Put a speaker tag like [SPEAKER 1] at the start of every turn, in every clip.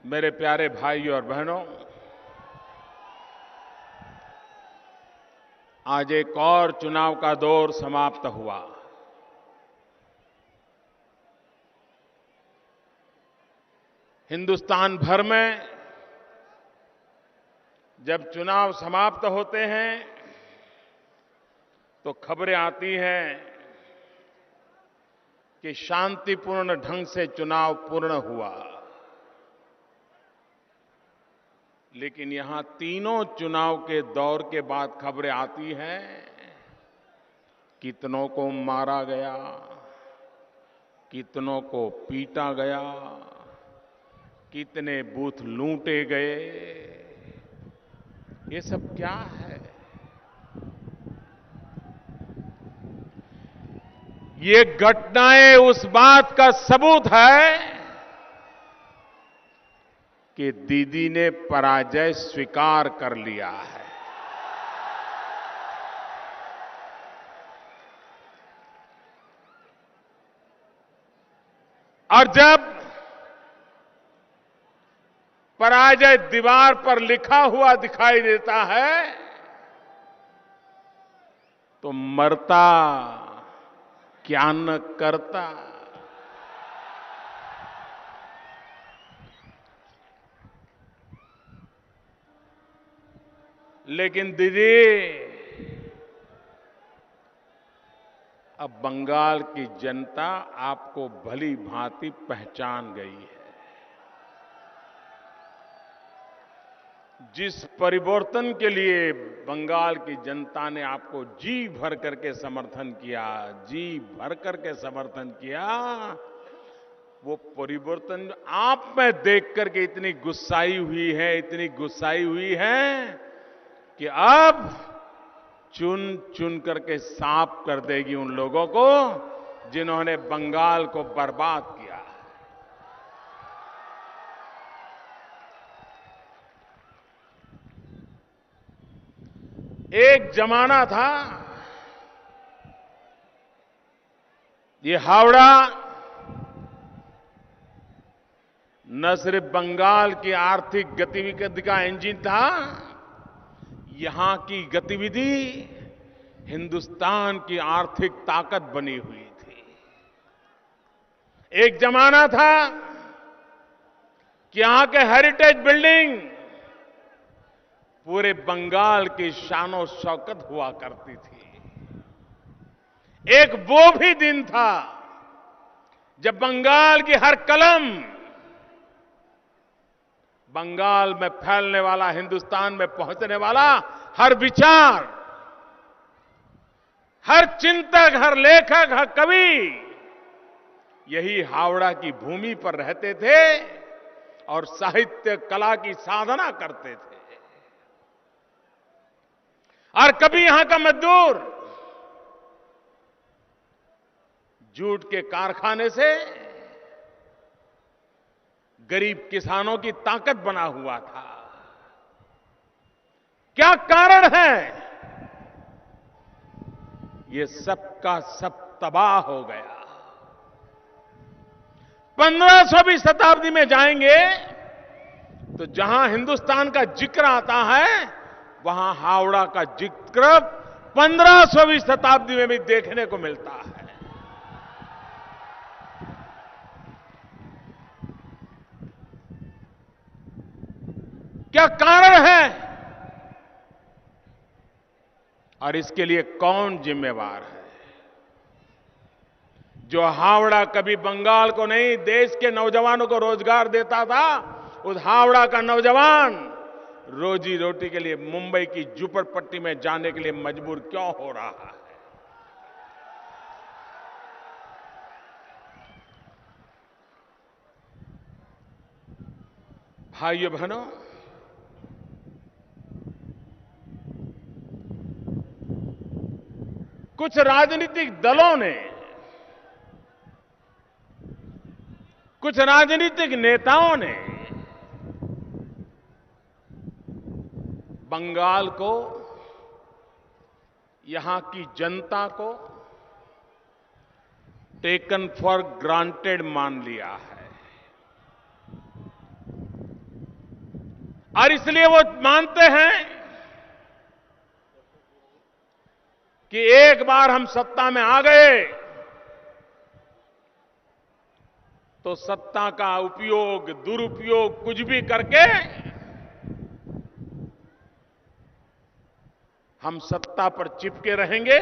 [SPEAKER 1] मेरे प्यारे भाइयों और बहनों, आज एक और चुनाव का दौर समाप्त हुआ। हिंदुस्तान भर में जब चुनाव समाप्त होते हैं तो खबरें आती हैं कि शांतिपूर्ण ढंग से चुनाव पूर्ण हुआ। लेकिन यहां तीनों चुनाव के दौर के बाद खबरें आती हैं, कितनों को मारा गया, कितनों को पीटा गया, कितने बूथ लूटे गए। ये सब क्या है? ये घटनाएं उस बात का सबूत है कि दीदी ने पराजय स्वीकार कर लिया है। और जब पराजय दीवार पर लिखा हुआ दिखाई देता है तो मरता क्या न करता। लेकिन दीदी, अब बंगाल की जनता आपको भली भांति पहचान गई है। जिस परिवर्तन के लिए बंगाल की जनता ने आपको जी भर करके समर्थन किया, जी भर करके समर्थन किया, वो परिवर्तन आप में देख करके इतनी गुस्साई हुई है, इतनी गुस्साई हुई है कि अब चुन चुन करके साफ कर देगी उन लोगों को जिन्होंने बंगाल को बर्बाद किया। एक जमाना था, ये हावड़ा न सिर्फ बंगाल की आर्थिक गतिविधि का इंजन था, यहां की गतिविधि हिंदुस्तान की आर्थिक ताकत बनी हुई थी। एक जमाना था कि यहां के हेरिटेज बिल्डिंग पूरे बंगाल की शानो शौकत हुआ करती थी। एक वो भी दिन था जब बंगाल की हर कलम, बंगाल में फैलने वाला, हिंदुस्तान में पहुंचने वाला हर विचार, हर चिंतक, हर लेखक, हर कवि यही हावड़ा की भूमि पर रहते थे और साहित्य कला की साधना करते थे। और कभी यहां का मजदूर जूट के कारखाने से गरीब किसानों की ताकत बना हुआ था। क्या कारण है? ये सब का सब तबाह हो गया। 15वीं शताब्दी में जाएंगे तो जहां हिंदुस्तान का जिक्र आता है, वहां हावड़ा का जिक्र 15वीं शताब्दी में भी देखने को मिलता है। क्या कारण है और इसके लिए कौन जिम्मेवार है? जो हावड़ा कभी बंगाल को नहीं, देश के नौजवानों को रोजगार देता था, उस हावड़ा का नौजवान रोजी रोटी के लिए मुंबई की झुपड़पट्टी में जाने के लिए मजबूर क्यों हो रहा है? भाइयों बहनों, कुछ राजनीतिक दलों ने, कुछ राजनीतिक नेताओं ने बंगाल को, यहां की जनता को टेकन फॉर ग्रांटेड मान लिया है। और इसलिए वो मानते हैं कि एक बार हम सत्ता में आ गए तो सत्ता का उपयोग, दुरुपयोग कुछ भी करके हम सत्ता पर चिपके रहेंगे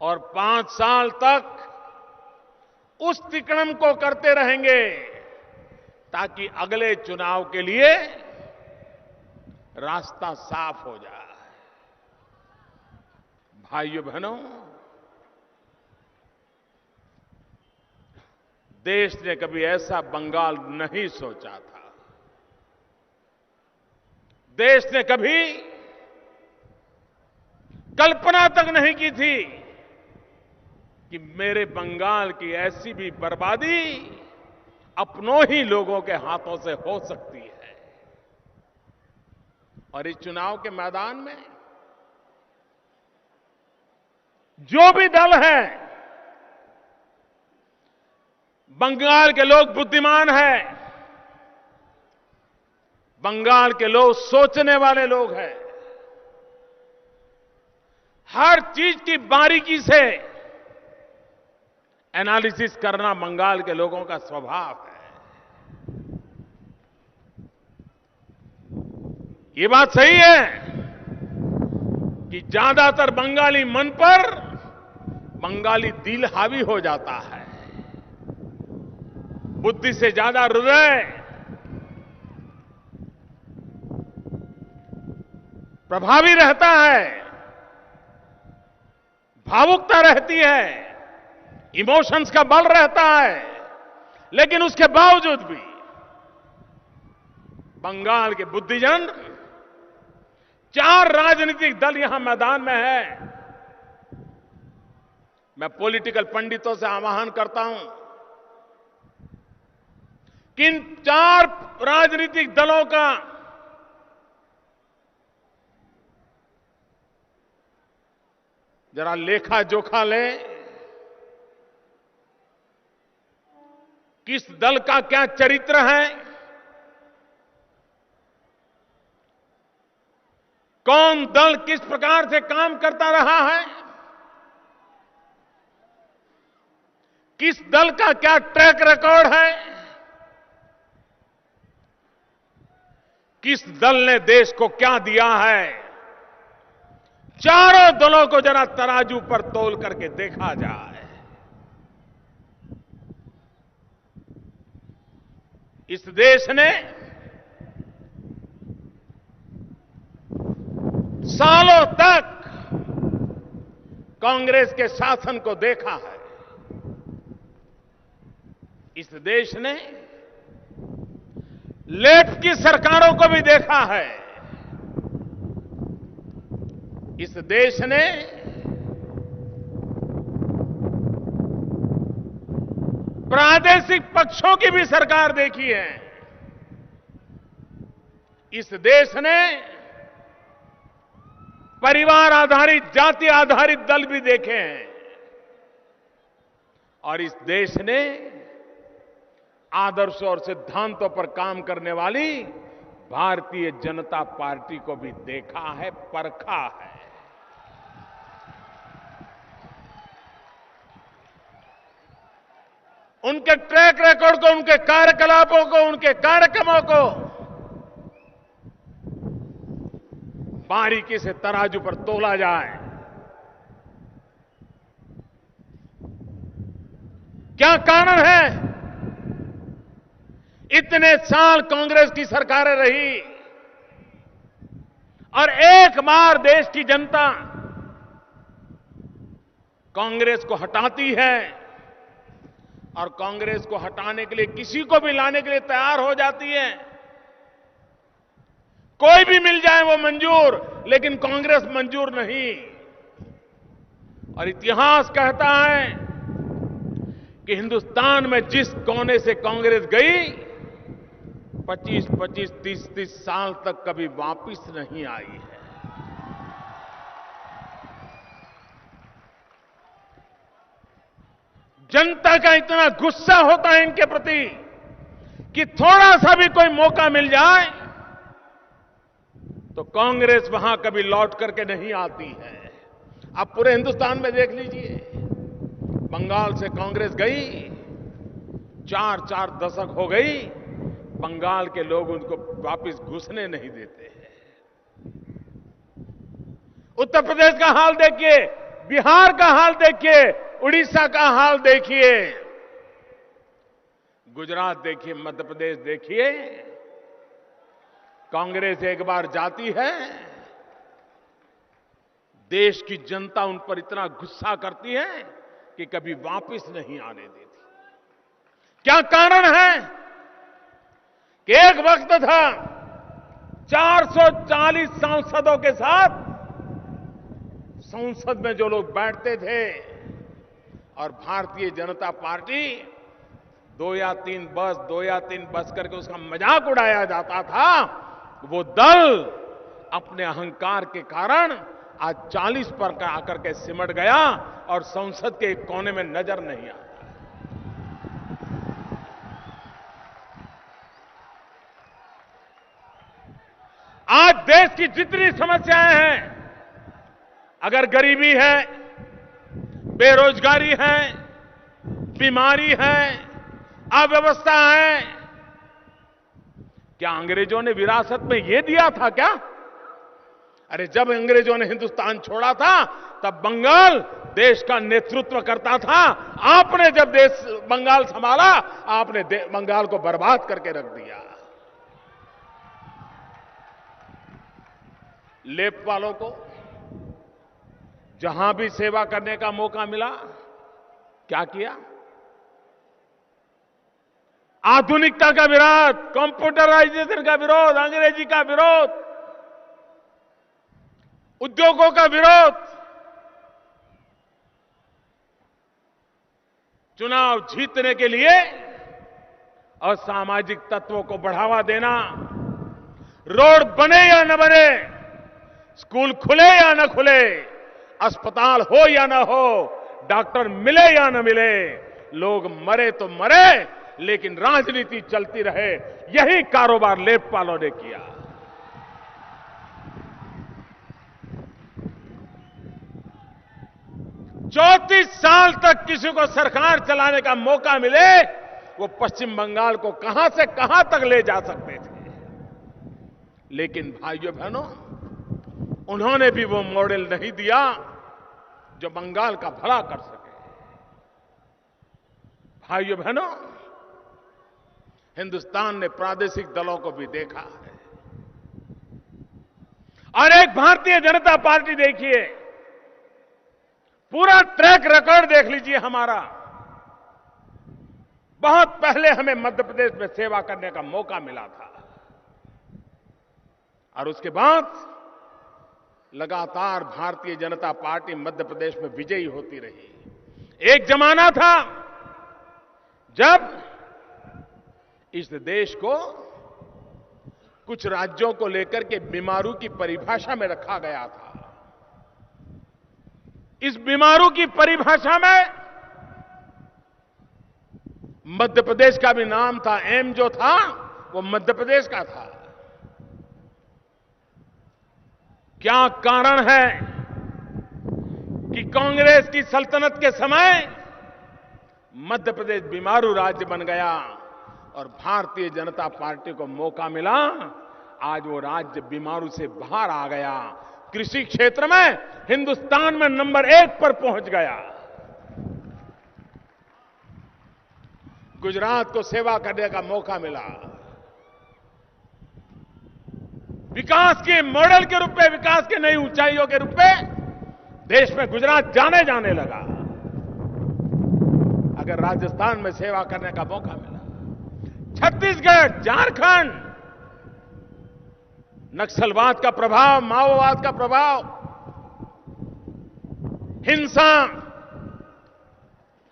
[SPEAKER 1] और 5 साल तक उस तिकड़म को करते रहेंगे ताकि अगले चुनाव के लिए रास्ता साफ हो जाए। भाइयों बहनों, देश ने कभी ऐसा बंगाल नहीं सोचा था। देश ने कभी कल्पना तक नहीं की थी कि मेरे बंगाल की ऐसी भी बर्बादी अपनों ही लोगों के हाथों से हो सकती है। और इस चुनाव के मैदान में जो भी दल है, बंगाल के लोग बुद्धिमान हैं, बंगाल के लोग सोचने वाले लोग हैं। हर चीज की बारीकी से एनालिसिस करना बंगाल के लोगों का स्वभाव है। ये बात सही है कि ज्यादातर बंगाली मन पर बंगाली दिल हावी हो जाता है। बुद्धि से ज्यादा हृदय प्रभावी रहता है, भावुकता रहती है, इमोशंस का बल रहता है। लेकिन उसके बावजूद भी बंगाल के बुद्धिजन, 4 राजनीतिक दल यहां मैदान में है। मैं पॉलिटिकल पंडितों से आह्वान करता हूं कि इन 4 राजनीतिक दलों का जरा लेखा जोखा लें। किस दल का क्या चरित्र है, कौन दल किस प्रकार से काम करता रहा है, किस दल का क्या ट्रैक रिकॉर्ड है, किस दल ने देश को क्या दिया है। चारों दलों को जरा तराजू पर तोल करके देखा जाए। इस देश ने सालों तक कांग्रेस के शासन को देखा है। इस देश ने लेफ्ट की सरकारों को भी देखा है। इस देश ने प्रादेशिक पक्षों की भी सरकार देखी है। इस देश ने परिवार आधारित, जाति आधारित दल भी देखे हैं। और इस देश ने आदर्शों और सिद्धांतों पर काम करने वाली भारतीय जनता पार्टी को भी देखा है, परखा है। उनके ट्रैक रिकॉर्ड को, उनके कार्यकलापों को, उनके कार्यक्रमों को बारीकी से तराजू पर तोला जाए। क्या कारण है? इतने साल कांग्रेस की सरकारें रही और एक बार देश की जनता कांग्रेस को हटाती है और कांग्रेस को हटाने के लिए किसी को भी लाने के लिए तैयार हो जाती है। कोई भी मिल जाए वो मंजूर, लेकिन कांग्रेस मंजूर नहीं। और इतिहास कहता है कि हिंदुस्तान में जिस कोने से कांग्रेस गई 25-25, 30-30 साल तक कभी वापस नहीं आई है। जनता का इतना गुस्सा होता है इनके प्रति कि थोड़ा सा भी कोई मौका मिल जाए तो कांग्रेस वहां कभी लौट करके नहीं आती है। आप पूरे हिंदुस्तान में देख लीजिए, बंगाल से कांग्रेस गई, 4 दशक हो गई, बंगाल के लोग उनको वापस घुसने नहीं देते हैं। उत्तर प्रदेश का हाल देखिए, बिहार का हाल देखिए, उड़ीसा का हाल देखिए, गुजरात देखिए, मध्य प्रदेश देखिए। कांग्रेस एक बार जाती है, देश की जनता उन पर इतना गुस्सा करती है कि कभी वापस नहीं आने देती। क्या कारण है कि एक वक्त था 440 सांसदों के साथ संसद में जो लोग बैठते थे और भारतीय जनता पार्टी 2 या 3 बस करके उसका मजाक उड़ाया जाता था, वो दल अपने अहंकार के कारण आज 40 पर आकर के सिमट गया और संसद के एक कोने में नजर नहीं आता। आज देश की जितनी समस्याएं हैं, अगर गरीबी है, बेरोजगारी है, बीमारी है, अव्यवस्था है, क्या अंग्रेजों ने विरासत में यह दिया था क्या? अरे जब अंग्रेजों ने हिंदुस्तान छोड़ा था तब बंगाल देश का नेतृत्व करता था। आपने जब देश बंगाल संभाला, आपने बंगाल को बर्बाद करके रख दिया। लेप वालों को जहां भी सेवा करने का मौका मिला, क्या किया? आधुनिकता का विरोध, कंप्यूटराइजेशन का विरोध, अंग्रेजी का विरोध, उद्योगों का विरोध, चुनाव जीतने के लिए असामाजिक तत्वों को बढ़ावा देना, रोड बने या न बने, स्कूल खुले या न खुले, अस्पताल हो या न हो, डॉक्टर मिले या न मिले, लोग मरे तो मरे लेकिन राजनीति चलती रहे, यही कारोबार लेखपालों ने किया। चौंतीस साल तक किसी को सरकार चलाने का मौका मिले, वो पश्चिम बंगाल को कहां से कहां तक ले जा सकते थे। लेकिन भाइयों बहनों, उन्होंने भी वो मॉडल नहीं दिया जो बंगाल का भला कर सके। भाइयों बहनों, हिंदुस्तान ने प्रादेशिक दलों को भी देखा है, और एक भारतीय जनता पार्टी देखिए, पूरा ट्रैक रिकॉर्ड देख लीजिए हमारा। बहुत पहले हमें मध्य प्रदेश में सेवा करने का मौका मिला था और उसके बाद लगातार भारतीय जनता पार्टी मध्य प्रदेश में विजयी होती रही। एक जमाना था जब इस देश को कुछ राज्यों को लेकर के बीमारू की परिभाषा में रखा गया था। इस बीमारू की परिभाषा में मध्य प्रदेश का भी नाम था। एम जो था वो मध्य प्रदेश का था। क्या कारण है कि कांग्रेस की सल्तनत के समय मध्य प्रदेश बीमारू राज्य बन गया और भारतीय जनता पार्टी को मौका मिला, आज वो राज्य बीमारू से बाहर आ गया, कृषि क्षेत्र में हिंदुस्तान में नंबर 1 पर पहुंच गया। गुजरात को सेवा करने का मौका मिला, विकास के मॉडल के रूप में, विकास के नई ऊंचाइयों के रूप में देश में गुजरात जाने लगा। अगर राजस्थान में सेवा करने का मौका मिला, छत्तीसगढ़, झारखंड, नक्सलवाद का प्रभाव, माओवाद का प्रभाव, हिंसा,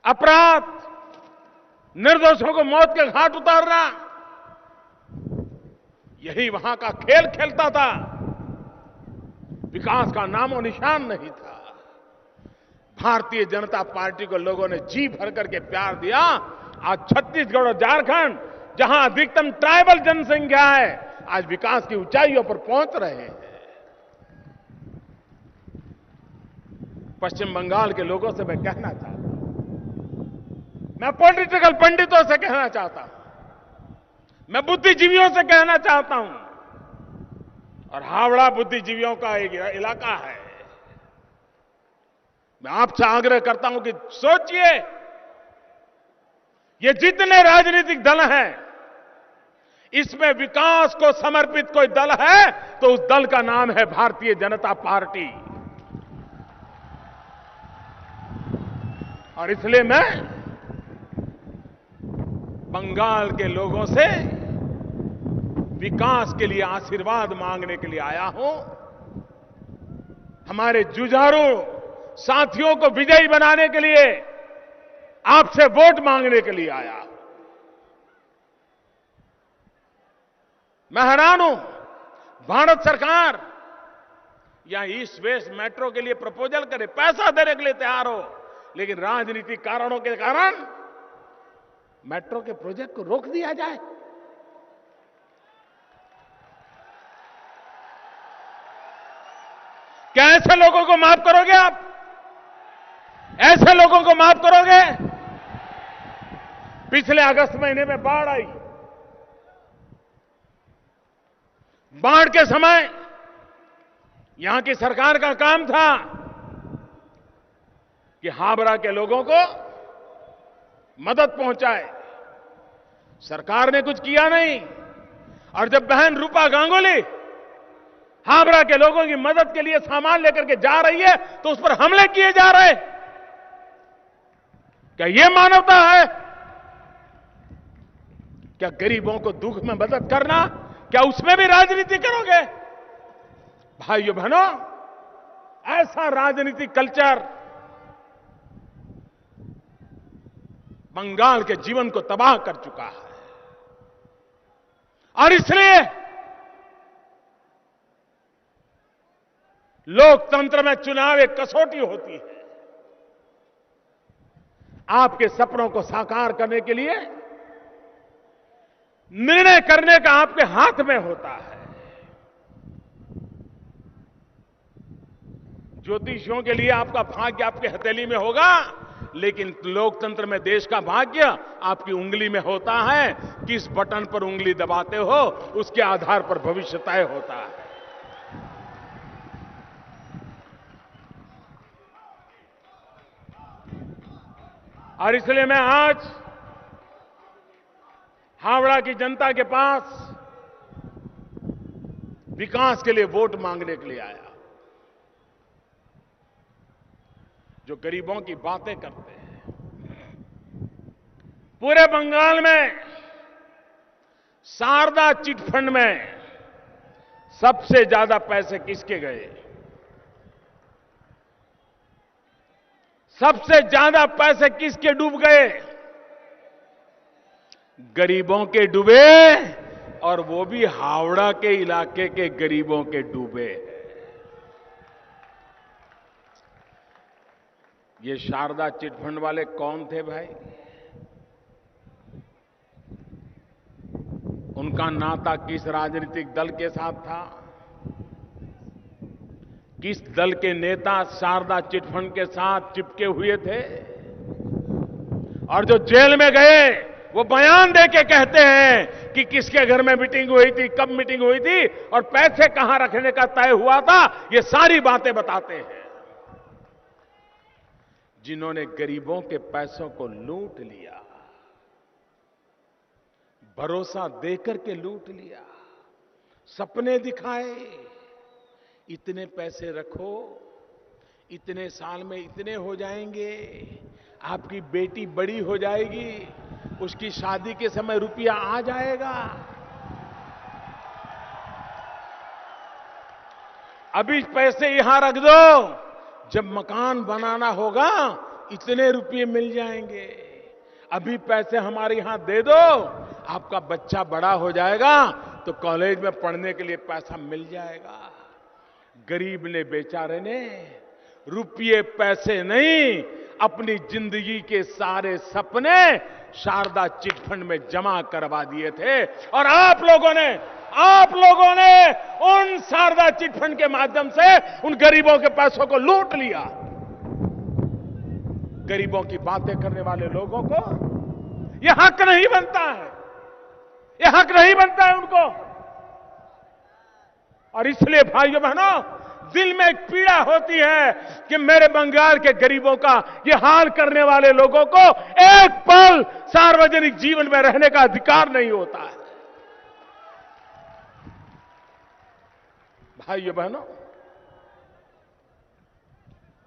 [SPEAKER 1] अपराध, निर्दोषों को मौत के घाट उतारना, यही वहां का खेल खेलता था। विकास का नामो निशान नहीं था। भारतीय जनता पार्टी को लोगों ने जी भर करके प्यार दिया। आज छत्तीसगढ़ और झारखंड जहां अधिकतम ट्राइबल जनसंख्या है, आज विकास की ऊंचाइयों पर पहुंच रहे हैं। पश्चिम बंगाल के लोगों से मैं कहना चाहता हूं, मैं पॉलिटिकल पंडितों से कहना चाहता हूं, मैं बुद्धिजीवियों से कहना चाहता हूं, और हावड़ा बुद्धिजीवियों का एक इलाका है। मैं आपसे आग्रह करता हूं कि सोचिए, ये जितने राजनीतिक दल हैं, इसमें विकास को समर्पित कोई दल है तो उस दल का नाम है भारतीय जनता पार्टी। और इसलिए मैं बंगाल के लोगों से विकास के लिए आशीर्वाद मांगने के लिए आया हूं। हमारे जुझारू साथियों को विजयी बनाने के लिए आपसे वोट मांगने के लिए आया। मैं हैरान हूं, भारत सरकार यहां ईस्ट वेस्ट मेट्रो के लिए प्रपोजल करे, पैसा देने के लिए तैयार हो, लेकिन राजनीतिक कारणों के कारण मेट्रो के प्रोजेक्ट को रोक दिया जाए। क्या ऐसे लोगों को माफ करोगे आप? ऐसे लोगों को माफ करोगे? पिछले अगस्त महीने में बाढ़ आई। बाढ़ के समय यहां की सरकार का काम था कि हावड़ा के लोगों को मदद पहुंचाए। सरकार ने कुछ किया नहीं, और जब बहन रूपा गांगुली हावड़ा के लोगों की मदद के लिए सामान लेकर के जा रही है तो उस पर हमले किए जा रहे। क्या यह मानवता है? क्या गरीबों को दुख में मदद करना, क्या उसमें भी राजनीति करोगे? भाइयों बहनों, ऐसा राजनीतिक कल्चर बंगाल के जीवन को तबाह कर चुका है। और इसलिए लोकतंत्र में चुनाव एक कसौटी होती है। आपके सपनों को साकार करने के लिए निर्णय करने का आपके हाथ में होता है। ज्योतिषियों के लिए आपका भाग्य आपके हथेली में होगा, लेकिन लोकतंत्र में देश का भाग्य आपकी उंगली में होता है। किस बटन पर उंगली दबाते हो, उसके आधार पर भविष्य तय होता है। और इसलिए मैं आज हावड़ा की जनता के पास विकास के लिए वोट मांगने के लिए आया। जो गरीबों की बातें करते हैं, पूरे बंगाल में शारदा चिटफंड में सबसे ज्यादा पैसे किसके गए? सबसे ज्यादा पैसे किसके डूब गए? गरीबों के डूबे, और वो भी हावड़ा के इलाके के गरीबों के डूबे। ये शारदा चिटफंड वाले कौन थे भाई? उनका नाता किस राजनीतिक दल के साथ था? किस दल के नेता शारदा चिटफंड के साथ चिपके हुए थे? और जो जेल में गए, वो बयान देके कहते हैं कि किसके घर में मीटिंग हुई थी, कब मीटिंग हुई थी, और पैसे कहां रखने का तय हुआ था। ये सारी बातें बताते हैं। जिन्होंने गरीबों के पैसों को लूट लिया, भरोसा देकर के लूट लिया, सपने दिखाए, इतने पैसे रखो, इतने साल में इतने हो जाएंगे, आपकी बेटी बड़ी हो जाएगी, उसकी शादी के समय रुपया आ जाएगा। अभी पैसे यहां रख दो, जब मकान बनाना होगा इतने रुपये मिल जाएंगे। अभी पैसे हमारे यहां दे दो, आपका बच्चा बड़ा हो जाएगा तो कॉलेज में पढ़ने के लिए पैसा मिल जाएगा। गरीब ने, बेचारे ने रुपये पैसे नहीं, अपनी जिंदगी के सारे सपने शारदा चिटफंड में जमा करवा दिए थे और आप लोगों ने उन शारदा चिटफंड के माध्यम से उन गरीबों के पैसों को लूट लिया। गरीबों की बातें करने वाले लोगों को यह हक नहीं बनता है, यह हक नहीं बनता है उनको। और इसलिए भाइयों बहनों, दिल में एक पीड़ा होती है कि मेरे बंगाल के गरीबों का ये हाल करने वाले लोगों को एक पल सार्वजनिक जीवन में रहने का अधिकार नहीं होता है। भाइयों बहनों,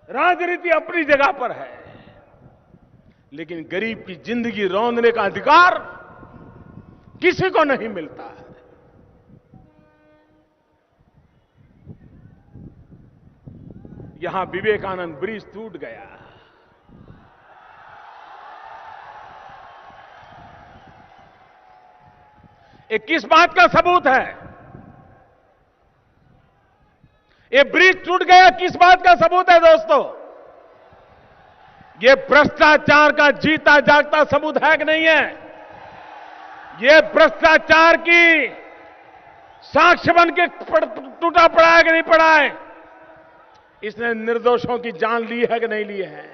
[SPEAKER 1] राजनीति अपनी जगह पर है, लेकिन गरीब की जिंदगी रौंदने का अधिकार किसी को नहीं मिलता है। यहां विवेकानंद ब्रिज टूट गया, ये किस बात का सबूत है? ये ब्रिज टूट गया किस बात का सबूत है दोस्तों? ये भ्रष्टाचार का जीता जागता सबूत है कि नहीं है? ये भ्रष्टाचार की साक्ष्य बन के टूटा पड़ा है कि नहीं पड़ा है? इसने निर्दोषों की जान ली है कि नहीं ली है?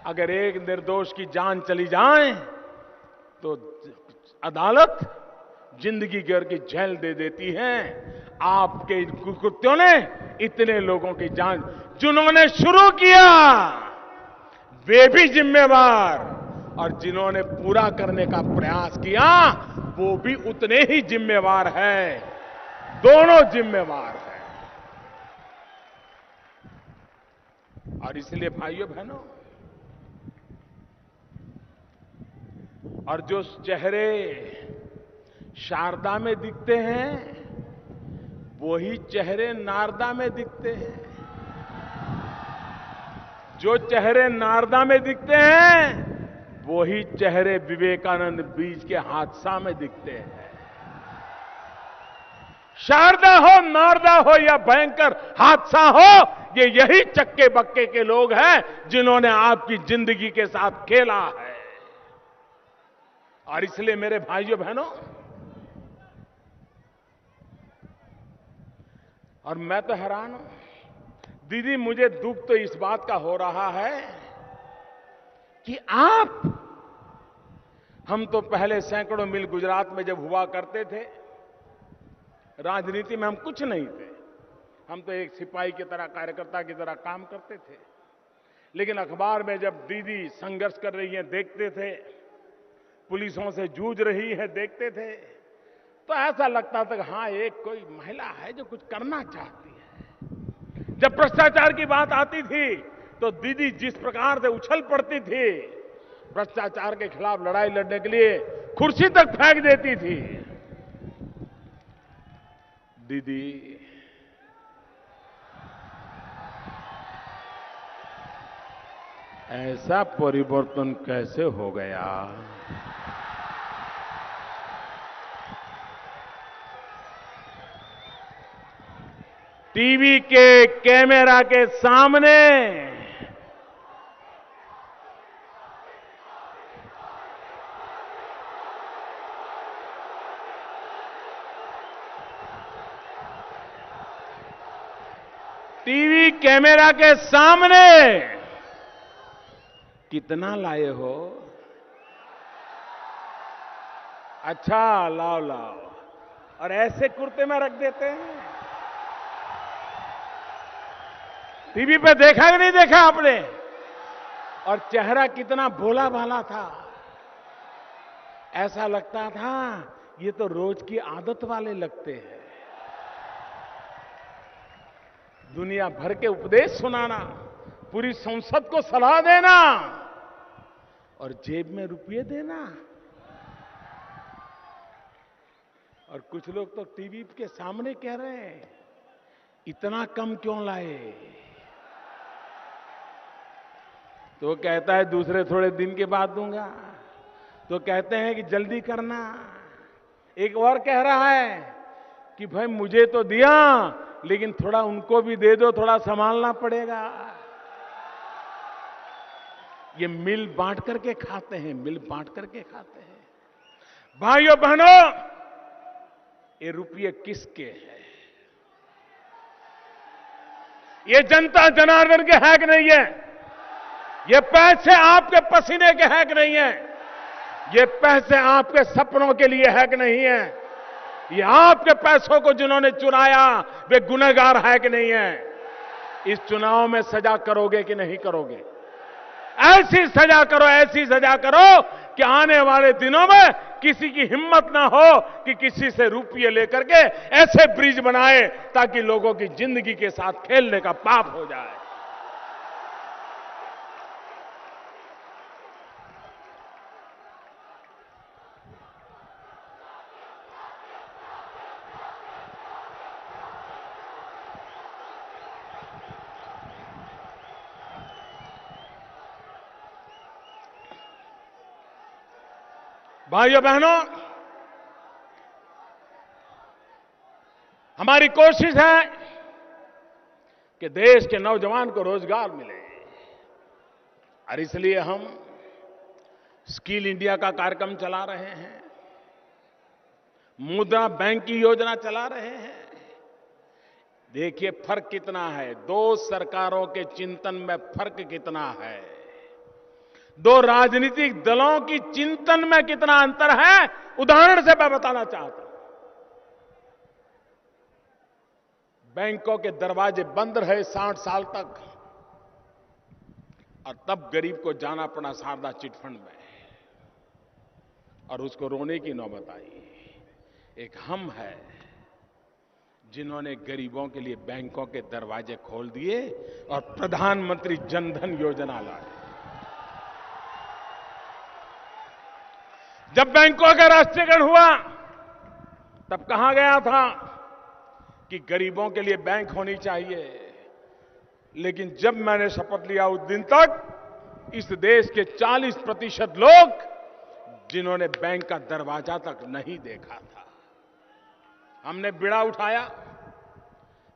[SPEAKER 1] अगर एक निर्दोष की जान चली जाए तो अदालत जिंदगी भर की जेल दे देती है। आपके कुकृत्यों ने इतने लोगों की जान, जिन्होंने शुरू किया वे भी जिम्मेवार, और जिन्होंने पूरा करने का प्रयास किया वो भी उतने ही जिम्मेवार है। दोनों जिम्मेवार हैं। और इसलिए भाइयों बहनों, और जो चेहरे शारदा में दिखते हैं वही चेहरे नारदा में दिखते हैं। जो चेहरे नारदा में दिखते हैं वही चेहरे विवेकानंद ब्रिज के हादसा में दिखते हैं। शारदा हो, नारदा हो या भयंकर हादसा हो, ये यही चक्के बक्के के लोग हैं जिन्होंने आपकी जिंदगी के साथ खेला है। और इसलिए मेरे भाइयों बहनों, और मैं तो हैरान हूं दीदी, मुझे दुख तो इस बात का हो रहा है कि हम तो पहले सैकड़ों मील गुजरात में जब हुआ करते थे, राजनीति में हम कुछ नहीं थे, हम तो एक सिपाही की तरह, कार्यकर्ता की तरह काम करते थे। लेकिन अखबार में जब दीदी संघर्ष कर रही हैं देखते थे, पुलिसों से जूझ रही है देखते थे, तो ऐसा लगता था कि हाँ, एक कोई महिला है जो कुछ करना चाहती है। जब भ्रष्टाचार की बात आती थी तो दीदी जिस प्रकार से उछल पड़ती थी, भ्रष्टाचार के खिलाफ लड़ाई लड़ने के लिए कुर्सी तक फेंक देती थी। दीदी ऐसा परिवर्तन कैसे हो गया? टीवी के कैमरा के सामने टीवी कैमरा के सामने कितना लाए हो? अच्छा, लाओ लाओ, और ऐसे कुर्ते में रख देते हैं। टीवी पे देखा कि नहीं देखा आपने? और चेहरा कितना भोला भाला था, ऐसा लगता था ये तो रोज की आदत वाले लगते हैं। दुनिया भर के उपदेश सुनाना, पूरी संसद को सलाह देना और जेब में रुपये देना। और कुछ लोग तो टीवी के सामने कह रहे हैं इतना कम क्यों लाए? तो कहता है दूसरे थोड़े दिन के बाद दूंगा, तो कहते हैं कि जल्दी करना। एक और कह रहा है कि भाई मुझे तो दिया लेकिन थोड़ा उनको भी दे दो, थोड़ा संभालना पड़ेगा। ये मिल बांट करके खाते हैं, मिल बांट करके खाते हैं। भाइयों बहनों, ये रुपये किसके हैं? ये जनता जनार्दन के है कि नहीं है? ये पैसे आपके पसीने के है कि नहीं है? ये पैसे आपके सपनों के लिए है कि नहीं है? ये आपके पैसों को जिन्होंने चुराया वे गुनहगार है कि नहीं है? इस चुनाव में सजा करोगे कि नहीं करोगे? ऐसी सजा करो, ऐसी सजा करो कि आने वाले दिनों में किसी की हिम्मत ना हो कि किसी से रुपये लेकर के ऐसे ब्रिज बनाए ताकि लोगों की जिंदगी के साथ खेलने का पाप हो जाए। भाइयों बहनों, हमारी कोशिश है कि देश के नौजवान को रोजगार मिले और इसलिए हम स्किल इंडिया का कार्यक्रम चला रहे हैं, मुद्रा बैंक की योजना चला रहे हैं। देखिए फर्क कितना है, दो सरकारों के चिंतन में फर्क कितना है, दो राजनीतिक दलों की चिंतन में कितना अंतर है, उदाहरण से मैं बताना चाहता हूं। बैंकों के दरवाजे बंद रहे 60 साल तक और तब गरीब को जाना पड़ा शारदा चिटफंड में और उसको रोने की नौबत आई। एक हम है जिन्होंने गरीबों के लिए बैंकों के दरवाजे खोल दिए और प्रधानमंत्री जनधन योजना लाए। जब बैंकों का राष्ट्रीयकरण हुआ तब कहा गया था कि गरीबों के लिए बैंक होनी चाहिए, लेकिन जब मैंने शपथ लिया उस दिन तक इस देश के 40% लोग जिन्होंने बैंक का दरवाजा तक नहीं देखा था। हमने बीड़ा उठाया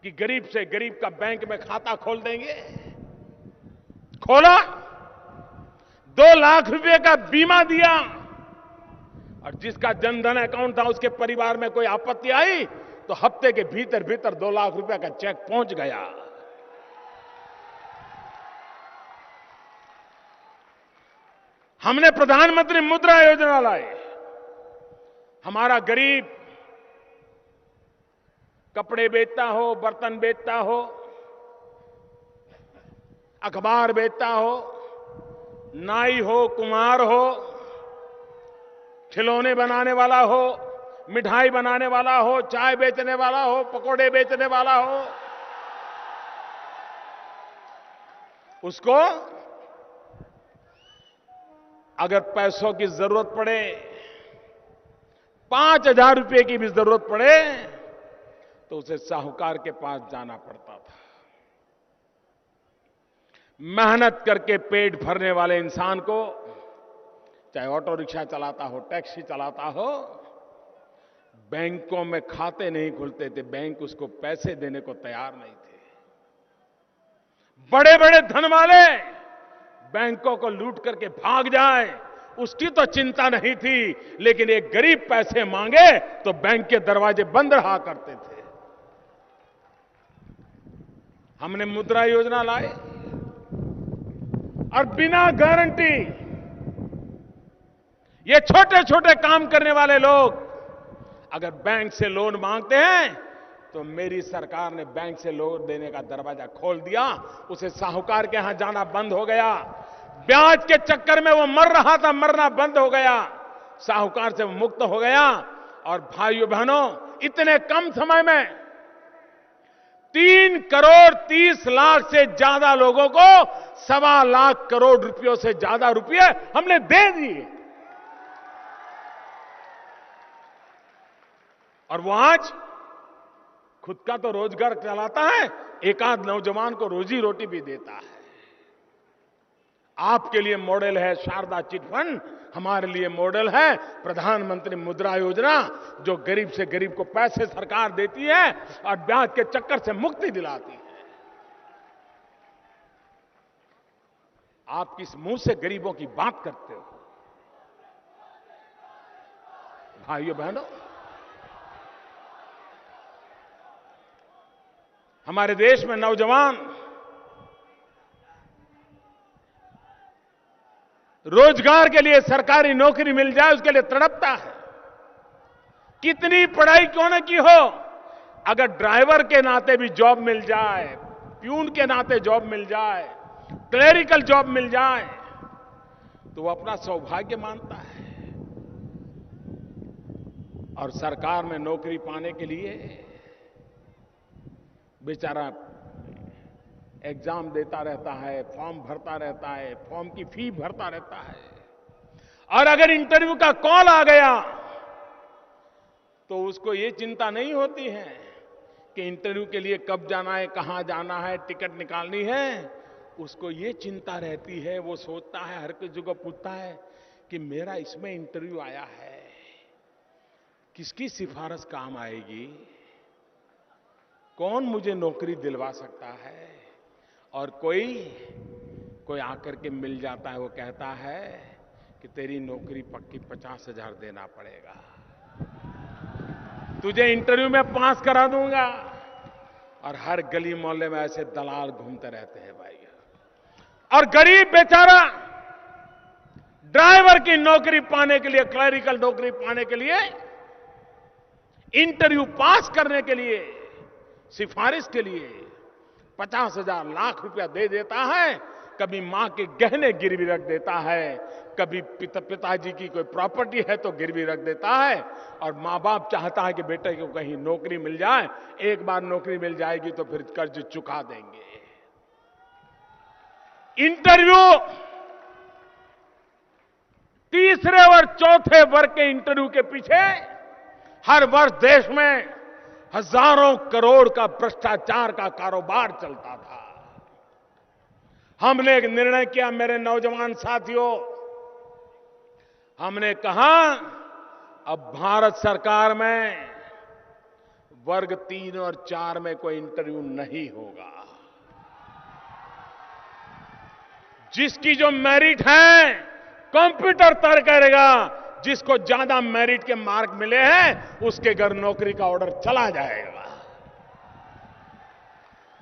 [SPEAKER 1] कि गरीब से गरीब का बैंक में खाता खोल देंगे। खोला, 2 लाख रुपए का बीमा दिया और जिसका जनधन अकाउंट था उसके परिवार में कोई आपत्ति आई तो हफ्ते के भीतर भीतर 2 लाख रुपए का चेक पहुंच गया। हमने प्रधानमंत्री मुद्रा योजना लाई। हमारा गरीब कपड़े बेचता हो, बर्तन बेचता हो, अखबार बेचता हो, नाई हो, कुम्हार हो, खिलौने बनाने वाला हो, मिठाई बनाने वाला हो, चाय बेचने वाला हो, पकोड़े बेचने वाला हो, उसको अगर पैसों की जरूरत पड़े, 5,000 रुपए की भी जरूरत पड़े तो उसे साहूकार के पास जाना पड़ता था। मेहनत करके पेट भरने वाले इंसान को, चाहे ऑटो रिक्शा चलाता हो, टैक्सी चलाता हो, बैंकों में खाते नहीं खुलते थे, बैंक उसको पैसे देने को तैयार नहीं थे। बड़े बड़े धन वाले बैंकों को लूट करके भाग जाए उसकी तो चिंता नहीं थी, लेकिन एक गरीब पैसे मांगे तो बैंक के दरवाजे बंद रहा करते थे। हमने मुद्रा योजना लाई और बिना गारंटी ये छोटे छोटे काम करने वाले लोग अगर बैंक से लोन मांगते हैं तो मेरी सरकार ने बैंक से लोन देने का दरवाजा खोल दिया। उसे साहूकार के यहां जाना बंद हो गया। ब्याज के चक्कर में वो मर रहा था, मरना बंद हो गया। साहूकार से मुक्त हो गया। और भाइयों बहनों, इतने कम समय में 3 करोड़ 30 लाख से ज्यादा लोगों को 1.25 लाख करोड़ रुपयों से ज्यादा रुपये हमने दे दिए। और वो आज खुद का तो रोजगार चलाता है, एक आध नौजवान को रोजी रोटी भी देता है। आपके लिए मॉडल है शारदा चिटफंड, हमारे लिए मॉडल है प्रधानमंत्री मुद्रा योजना, जो गरीब से गरीब को पैसे सरकार देती है और ब्याज के चक्कर से मुक्ति दिलाती है। आप किस मुंह से गरीबों की बात करते हो? भाइयों बहनों, हमारे देश में नौजवान रोजगार के लिए, सरकारी नौकरी मिल जाए उसके लिए तड़पता है। कितनी पढ़ाई क्यों न की हो, अगर ड्राइवर के नाते भी जॉब मिल जाए, प्यून के नाते जॉब मिल जाए, क्लेरिकल जॉब मिल जाए, तो वो अपना सौभाग्य मानता है। और सरकार में नौकरी पाने के लिए बेचारा एग्जाम देता रहता है, फॉर्म भरता रहता है, फॉर्म की फी भरता रहता है। और अगर इंटरव्यू का कॉल आ गया तो उसको ये चिंता नहीं होती है कि इंटरव्यू के लिए कब जाना है, कहां जाना है, टिकट निकालनी है। उसको ये चिंता रहती है, वो सोचता है, हर किसी को पूछता है कि मेरा इसमें इंटरव्यू आया है, किसकी सिफारिश काम आएगी, कौन मुझे नौकरी दिलवा सकता है। और कोई आकर के मिल जाता है, वो कहता है कि तेरी नौकरी पक्की 50,000 देना पड़ेगा, तुझे इंटरव्यू में पास करा दूंगा। और हर गली मोहल्ले में ऐसे दलाल घूमते रहते हैं भाई। और गरीब बेचारा ड्राइवर की नौकरी पाने के लिए, क्लरिकल नौकरी पाने के लिए, इंटरव्यू पास करने के लिए, सिफारिश के लिए 50,000 लाख रुपया दे देता है। कभी मां के गहने गिरवी रख देता है, कभी पिताजी की कोई प्रॉपर्टी है तो गिरवी रख देता है। और मां बाप चाहता है कि बेटे को कहीं नौकरी मिल जाए, एक बार नौकरी मिल जाएगी तो फिर कर्ज चुका देंगे। इंटरव्यू, तीसरे और चौथे वर्ग के इंटरव्यू के पीछे हर वर्ष देश में हजारों करोड़ का भ्रष्टाचार का कारोबार चलता था। हमने एक निर्णय किया मेरे नौजवान साथियों, हमने कहा अब भारत सरकार में वर्ग 3 और 4 में कोई इंटरव्यू नहीं होगा। जिसकी जो मेरिट है कंप्यूटर तय करेगा, जिसको ज्यादा मेरिट के मार्क मिले हैं उसके घर नौकरी का ऑर्डर चला जाएगा।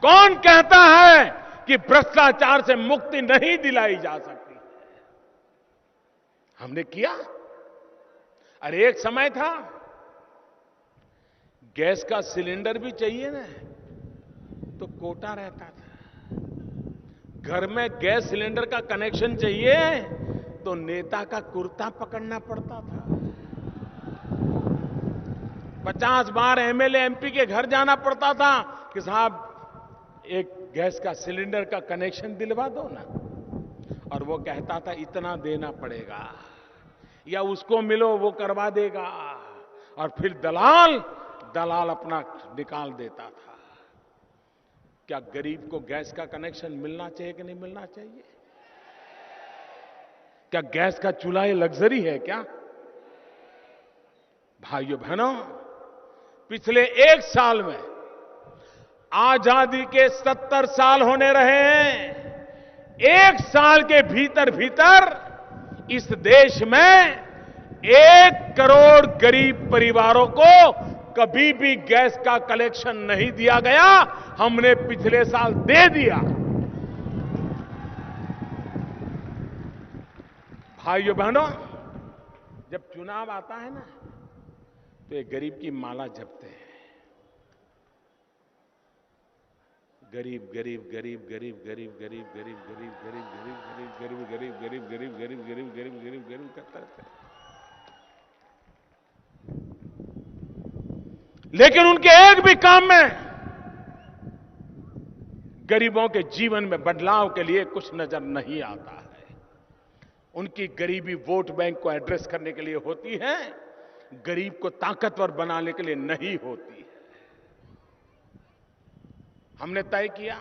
[SPEAKER 1] कौन कहता है कि भ्रष्टाचार से मुक्ति नहीं दिलाई जा सकती? हमने किया। अरे एक समय था गैस का सिलेंडर भी चाहिए ना तो कोटा रहता था। घर में गैस सिलेंडर का कनेक्शन चाहिए तो नेता का कुर्ता पकड़ना पड़ता था। 50 बार एमएलए एमपी के घर जाना पड़ता था कि साहब एक गैस का सिलेंडर का कनेक्शन दिलवा दो ना। और वो कहता था इतना देना पड़ेगा, या उसको मिलो वो करवा देगा। और फिर दलाल अपना निकाल देता था। क्या गरीब को गैस का कनेक्शन मिलना चाहिए कि नहीं मिलना चाहिए? क्या गैस का चूल्हा ये लग्जरी है क्या? भाइयों बहनों, पिछले 1 साल में आजादी के 70 साल होने रहे हैं। 1 साल के भीतर भीतर इस देश में 1 करोड़ गरीब परिवारों को कभी भी गैस का कनेक्शन नहीं दिया गया। हमने पिछले साल दे दिया। भाइयों बहनों, जब चुनाव आता है ना तो ये गरीब की माला जपते हैं। गरीब गरीब गरीब गरीब गरीब गरीब गरीब गरीब गरीब गरीब गरीब गरीब गरीब गरीब गरीब गरीब गरीब गरीब गरीब करता रहता है। लेकिन उनके एक भी काम में गरीबों के जीवन में बदलाव के लिए कुछ नजर नहीं आता है। उनकी गरीबी वोट बैंक को एड्रेस करने के लिए होती है, गरीब को ताकतवर बनाने के लिए नहीं होती है। हमने तय किया,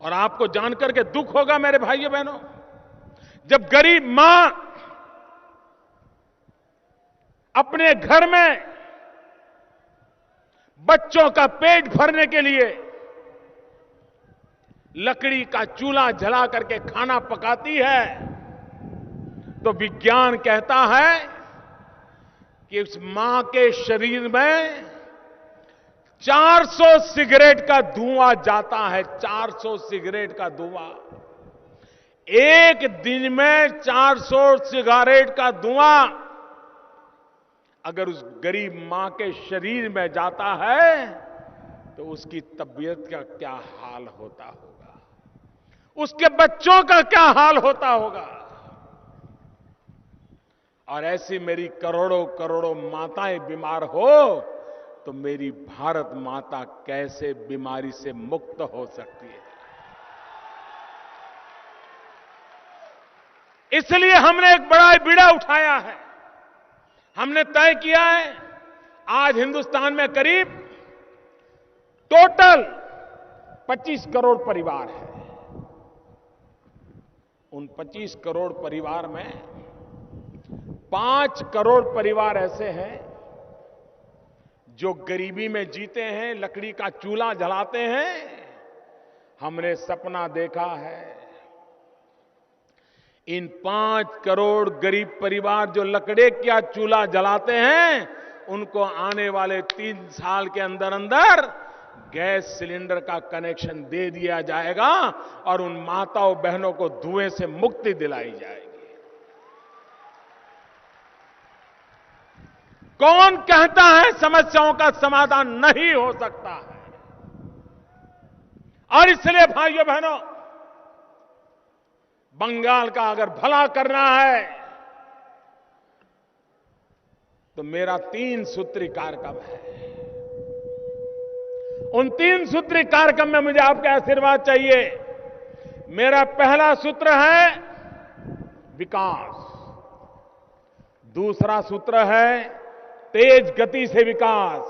[SPEAKER 1] और आपको जानकर के दुख होगा मेरे भाइयों बहनों, जब गरीब मां अपने घर में बच्चों का पेट भरने के लिए लकड़ी का चूल्हा जला करके खाना पकाती है, तो विज्ञान कहता है कि उस मां के शरीर में 400 सिगरेट का धुआं जाता है। 400 सिगरेट का धुआं, एक दिन में 400 सिगरेट का धुआं अगर उस गरीब मां के शरीर में जाता है तो उसकी तबीयत का क्या हाल होता होगा, उसके बच्चों का क्या हाल होता होगा। और ऐसी मेरी करोड़ों करोड़ों माताएं बीमार हो तो मेरी भारत माता कैसे बीमारी से मुक्त हो सकती है। इसलिए हमने एक बड़ा बीड़ा उठाया है। हमने तय किया है, आज हिंदुस्तान में करीब टोटल 25 करोड़ परिवार हैं। उन 25 करोड़ परिवार में 5 करोड़ परिवार ऐसे हैं जो गरीबी में जीते हैं, लकड़ी का चूल्हा जलाते हैं। हमने सपना देखा है, इन 5 करोड़ गरीब परिवार जो लकड़ी का चूल्हा जलाते हैं, उनको आने वाले 3 साल के अंदर अंदर गैस सिलेंडर का कनेक्शन दे दिया जाएगा और उन माताओं बहनों को धुएं से मुक्ति दिलाई जाएगी। कौन कहता है समस्याओं का समाधान नहीं हो सकता है? और इसलिए भाइयों बहनों, बंगाल का अगर भला करना है तो मेरा 3 सूत्री कार्यक्रम है। उन 3 सूत्री कार्यक्रम में मुझे आपका आशीर्वाद चाहिए। मेरा पहला सूत्र है विकास, दूसरा सूत्र है तेज गति से विकास,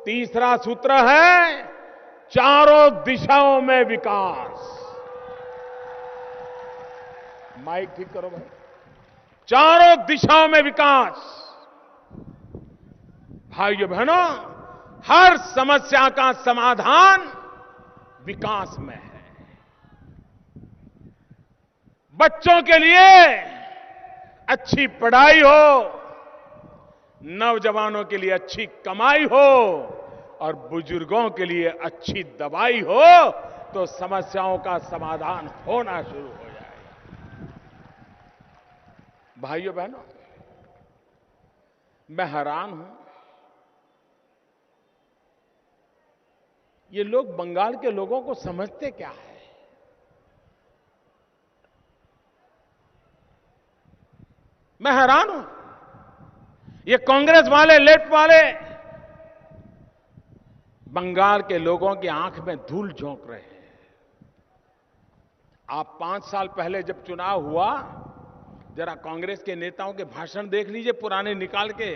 [SPEAKER 1] तीसरा सूत्र है चारों दिशाओं में विकास। माइक ठीक करो भाई। चारों दिशाओं में विकास। भाइयों बहनों, हर समस्या का समाधान विकास में है। बच्चों के लिए अच्छी पढ़ाई हो, नौजवानों के लिए अच्छी कमाई हो और बुजुर्गों के लिए अच्छी दवाई हो तो समस्याओं का समाधान होना शुरू हो जाएगा। भाइयों बहनों, मैं हैरान हूं, ये लोग बंगाल के लोगों को समझते क्या है? मैं हैरान हूं। ये कांग्रेस वाले, लेफ्ट वाले बंगाल के लोगों की आंख में धूल झोंक रहे हैं। आप 5 साल पहले जब चुनाव हुआ, जरा कांग्रेस के नेताओं के भाषण देख लीजिए पुराने निकाल के।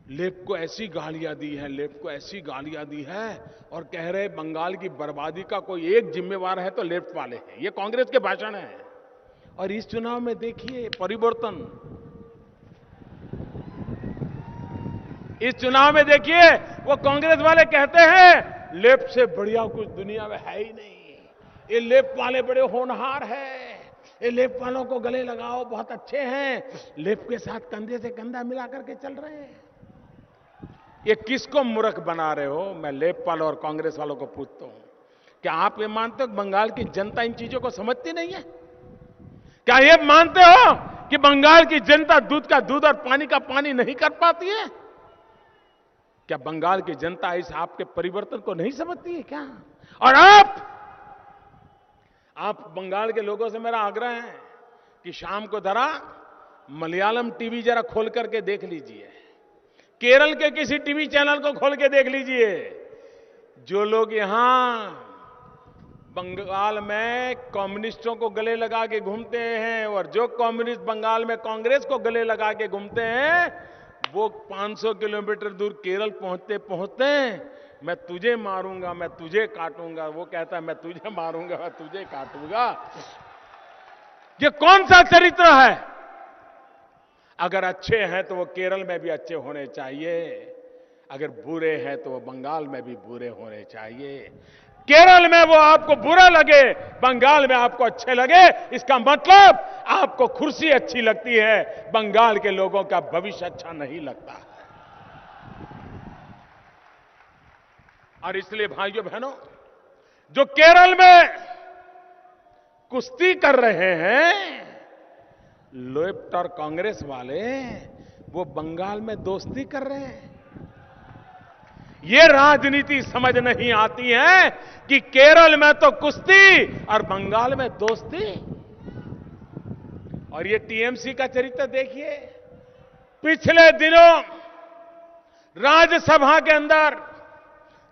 [SPEAKER 1] लेफ्ट को ऐसी गालियां दी है, लेफ्ट को ऐसी गालियां दी है और कह रहे बंगाल की बर्बादी का कोई एक जिम्मेवार है तो लेफ्ट वाले हैं। ये कांग्रेस के भाषण हैं। और इस चुनाव में देखिए परिवर्तन। इस चुनाव में देखिए वो कांग्रेस वाले कहते हैं लेफ्ट से बढ़िया कुछ दुनिया में है ही नहीं, ये लेफ्ट वाले बड़े होनहार हैं, ये लेफ्ट वालों को गले लगाओ, बहुत अच्छे हैं, लेफ्ट के साथ कंधे से कंधा मिला करके चल रहे हैं। ये किसको मूर्ख बना रहे हो? मैं लेफ्ट वालों और कांग्रेस वालों को पूछता हूं, क्या आप ये मानते हो बंगाल की जनता इन चीजों को समझती नहीं है? क्या ये मानते हो कि बंगाल की जनता दूध का दूध और पानी का पानी नहीं कर पाती है? क्या बंगाल की जनता इस आपके परिवर्तन को नहीं समझती है क्या? और आप बंगाल के लोगों से मेरा आग्रह है कि शाम को जरा मलयालम टीवी जरा खोल करके देख लीजिए, केरल के किसी टीवी चैनल को खोल के देख लीजिए। जो लोग यहां बंगाल में कम्युनिस्टों को गले लगा के घूमते हैं और जो कम्युनिस्ट बंगाल में कांग्रेस को गले लगा के घूमते हैं, वो 500 किलोमीटर दूर केरल पहुंचते पहुंचते मैं तुझे मारूंगा, मैं तुझे काटूंगा, वो कहता है मैं तुझे मारूंगा, मैं तुझे काटूंगा। ये कौन सा चरित्र है? अगर अच्छे हैं तो वो केरल में भी अच्छे होने चाहिए, अगर बुरे हैं तो वो बंगाल में भी बुरे होने चाहिए। केरल में वो आपको बुरा लगे, बंगाल में आपको अच्छे लगे, इसका मतलब आपको कुर्सी अच्छी लगती है, बंगाल के लोगों का भविष्य अच्छा नहीं लगता है। और इसलिए भाइयों बहनों, जो केरल में कुश्ती कर रहे हैं लेफ्ट और कांग्रेस वाले, वो बंगाल में दोस्ती कर रहे हैं। ये राजनीति समझ नहीं आती है कि केरल में तो कुश्ती और बंगाल में दोस्ती। और ये टीएमसी का चरित्र देखिए, पिछले दिनों राज्यसभा के अंदर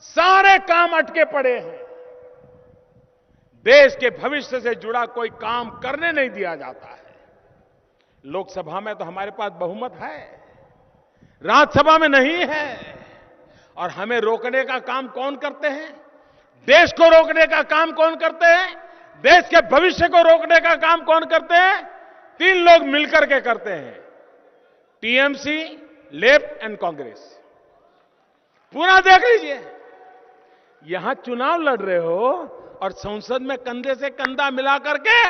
[SPEAKER 1] सारे काम अटके पड़े हैं। देश के भविष्य से जुड़ा कोई काम करने नहीं दिया जाता है। लोकसभा में तो हमारे पास बहुमत है, राज्यसभा में नहीं है। और हमें रोकने का काम कौन करते हैं? देश को रोकने का काम कौन करते हैं? देश के भविष्य को रोकने का काम कौन करते हैं? तीन लोग मिलकर के करते हैं, टीएमसी, लेफ्ट एंड कांग्रेस। पूरा देख लीजिए, यहां चुनाव लड़ रहे हो और संसद में कंधे से कंधा मिला करके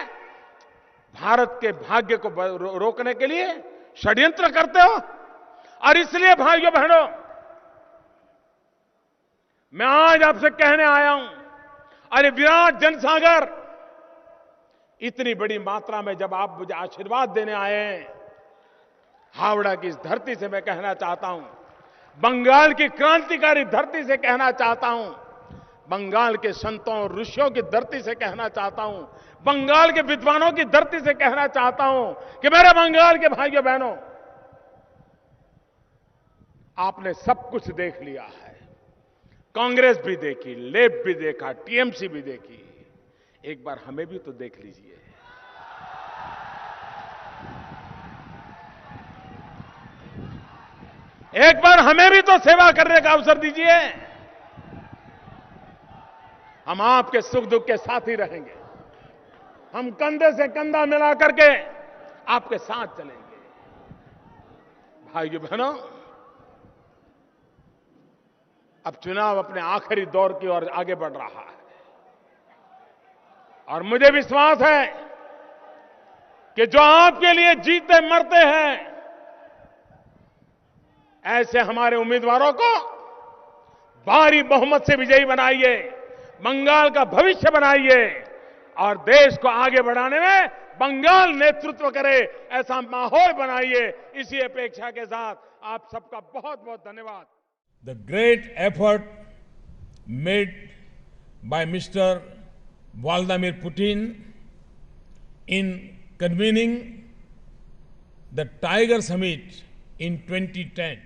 [SPEAKER 1] भारत के भाग्य को रोकने के लिए षड्यंत्र करते हो। और इसलिए भाइयों बहनों, मैं आज आपसे कहने आया हूं, अरे विराट जनसागर, इतनी बड़ी मात्रा में जब आप मुझे आशीर्वाद देने आए हैं, हावड़ा की इस धरती से मैं कहना चाहता हूं, बंगाल की क्रांतिकारी धरती से कहना चाहता हूं, बंगाल के संतों और ऋषियों की धरती से कहना चाहता हूं, बंगाल के विद्वानों की धरती से कहना चाहता हूं कि मेरे बंगाल के भाइयों बहनों, आपने सब कुछ देख लिया है। कांग्रेस भी देखी, लेफ्ट भी देखा, टीएमसी भी देखी। एक बार हमें भी तो देख लीजिए। एक बार हमें भी तो सेवा करने का अवसर दीजिए। हम आपके सुख दुख के साथ ही रहेंगे। हम कंधे से कंधा मिला करके आपके साथ चलेंगे। भाइयों बहनों, अब चुनाव अपने आखिरी दौर की ओर आगे बढ़ रहा है और मुझे विश्वास है कि जो आपके लिए जीते मरते हैं, ऐसे हमारे उम्मीदवारों को भारी बहुमत से विजयी बनाइए, बंगाल का भविष्य बनाइए और देश को आगे बढ़ाने में बंगाल नेतृत्व करे, ऐसा माहौल बनाइए। इसी अपेक्षा के साथ आप सबका बहुत बहुत धन्यवाद।
[SPEAKER 2] The great effort made by Mr. Vladimir Putin in convening the Tiger Summit in 2010